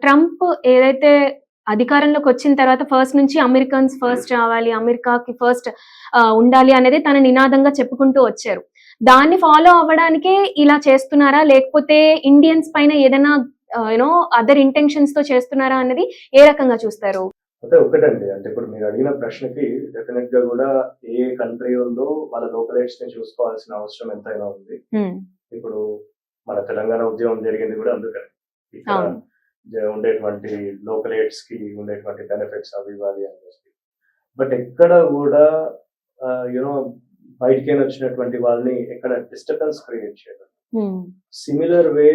Trump ఏదైతే అధికారంలోకి వచ్చిన తర్వాత ఫస్ట్ నుంచి అమెరికన్స్ ఫస్ట్ రావాలి, అమెరికాకి ఫస్ట్ ఉండాలి అనేది తన నినాదంగా చెప్పుకుంటూ వచ్చారు. దాన్ని ఫాలో అవ్వడానికే ఇలా చేస్తున్నారా? లేకపోతే ఇండియన్స్ పైన ఏదైనా అదర్ ఇంటెన్షన్స్ తో చేస్తున్నారా అనేది ఏ రకంగా చూస్తారు? అంటే ఒకటండి. అంటే ఇప్పుడు మీరు అడిగిన ప్రశ్నకి డెఫినెట్ గా కూడా ఏ కంట్రీ ఉందో వాళ్ళ లోకలైట్స్ ని చూసుకోవాల్సిన అవసరం ఎంతైనా ఉంది. ఇప్పుడు మన తెలంగాణ ఉద్యమం జరిగింది కూడా అందుకని. ఇక్కడ ఉండేటువంటి లోకలైట్స్ కి ఉండేటువంటి బెనిఫిట్స్ అవి ఇవ్వాలి అని చెప్పి. బట్ ఎక్కడ కూడా యూనో బయటికైనా వచ్చినటువంటి వాళ్ళని ఎక్కడ డిస్టర్బెన్స్ క్రియేట్ చేయడం. సిమిలర్ వే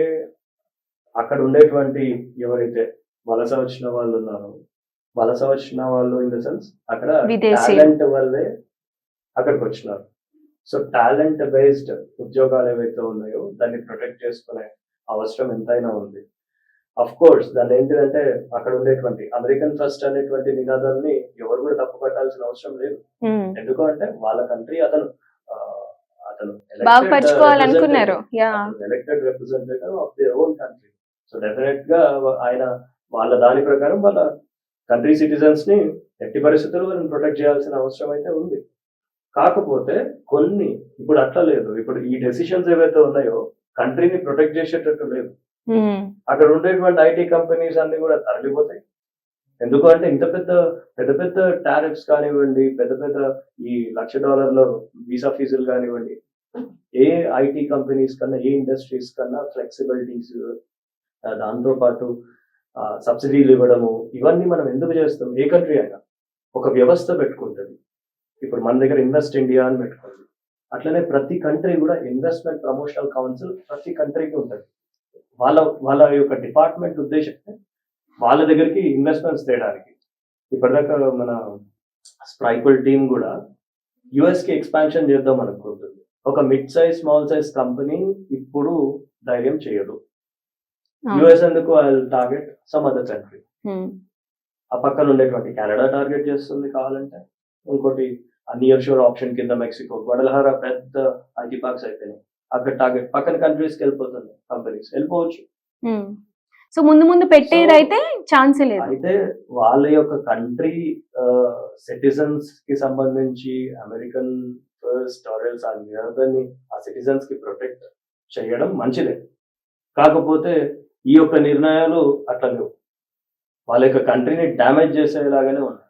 అక్కడ ఉండేటువంటి ఎవరైతే వలస వచ్చిన వాళ్ళు ఉన్నారో, వలస వచ్చిన వాళ్ళు ఇన్ ద సెన్స్ అక్కడ టాలెంట్ వల్లే అక్కడికి వచ్చినారు. సో టాలెంట్ బేస్డ్ ఉద్యోగాలు ఏవైతే ఉన్నాయో దాన్ని ప్రొటెక్ట్ చేసుకునే అవసరం ఎంతైనా ఉంది. అఫ్ కోర్స్ దాన్ని ఏంటిదంటే అక్కడ ఉండేటువంటి అమెరికన్ ఫస్ట్ అనేటువంటి నినాదాన్ని ఎవరు కూడా తప్పు పట్టాల్సిన అవసరం లేదు. ఎందుకు అంటే వాళ్ళ కంట్రీ అతను elected representative of their own country. So definite గా ఆయన వాళ్ళ దాని ప్రకారం వాళ్ళ కంట్రీ సిటిజన్స్ ని ఎట్టి పరిస్థితుల్లో వాళ్ళని ప్రొటెక్ట్ చేయాల్సిన అవసరం అయితే ఉంది. కాకపోతే కొన్ని ఇప్పుడు అట్లా లేదు. ఇప్పుడు ఈ డెసిషన్స్ ఏవైతే ఉన్నాయో కంట్రీని ప్రొటెక్ట్ చేసేటట్టు లేదు. అక్కడ ఉండేటువంటి ఐటీ కంపెనీస్ అన్ని కూడా తరలిపోతాయి. ఎందుకు అంటే ఇంత పెద్ద పెద్ద టారిఫ్స్ కానివ్వండి, పెద్ద పెద్ద ఈ $1,00,000 వీసా ఫీజులు కానివ్వండి, ఏ ఐటీ కంపెనీస్ కన్నా ఏ ఇండస్ట్రీస్ కన్నా ఫ్లెక్సిబిలిటీస్, దాంతో పాటు సబ్సిడీలు ఇవ్వడము, ఇవన్నీ మనం ఎందుకు చేస్తాం? ఏ కంట్రీ అయినా ఒక వ్యవస్థ పెట్టుకుంటుంది. ఇప్పుడు మన దగ్గర ఇన్వెస్ట్ ఇండియా అని పెట్టుకుంది. అట్లనే ప్రతి కంట్రీ కూడా ఇన్వెస్ట్మెంట్ ప్రమోషనల్ కౌన్సిల్ ప్రతి కంట్రీకి ఉంటుంది. వాళ్ళ యొక్క డిపార్ట్మెంట్ ఉద్దేశం వాళ్ళ దగ్గరికి ఇన్వెస్ట్మెంట్స్ తేయడానికి. ఇప్పటిదాకా మన స్ప్రైక్వెల్ టీమ్ కూడా యుఎస్ కి ఎక్స్పాన్షన్ చేద్దాం అనుకుంటుంది. ఒక mid size small size company ఇప్పుడు ధైర్యం చేయదు. యుఎస్ ఎందుకు టార్గెట్ సమ్ అదర్ కంట్రీ. ఆ పక్కన ఉండేటువంటి కెనడా టార్గెట్ చేస్తుంది కావాలంటే. ఇంకోటి నియర్ షోర్ ఆప్షన్ కింద మెక్సికో, గ్వాడలహారా పెద్ద ఐటీ పార్క్స్ అయిపోయినాయి. అక్కడ టార్గెట్ పక్కన కంట్రీస్కి వెళ్ళిపోతుంది. కంపెనీస్ వెళ్ళిపోవచ్చు. సో ముందు పెట్టేది అయితే ఛాన్స్ లేదు. అయితే వాళ్ళ యొక్క కంట్రీ సిటిజన్స్ కి సంబంధించి అమెరికన్ ఫస్ట్ ఆర్ఎల్స్ ఆ సిటిజన్స్ కి ప్రొటెక్ట్ చేయడం మంచిదే. కాకపోతే ఈ యొక్క నిర్ణయాలు అట్లా లేవు. వాళ్ళ యొక్క కంట్రీని డ్యామేజ్ చేసేలాగానే ఉన్నాయి.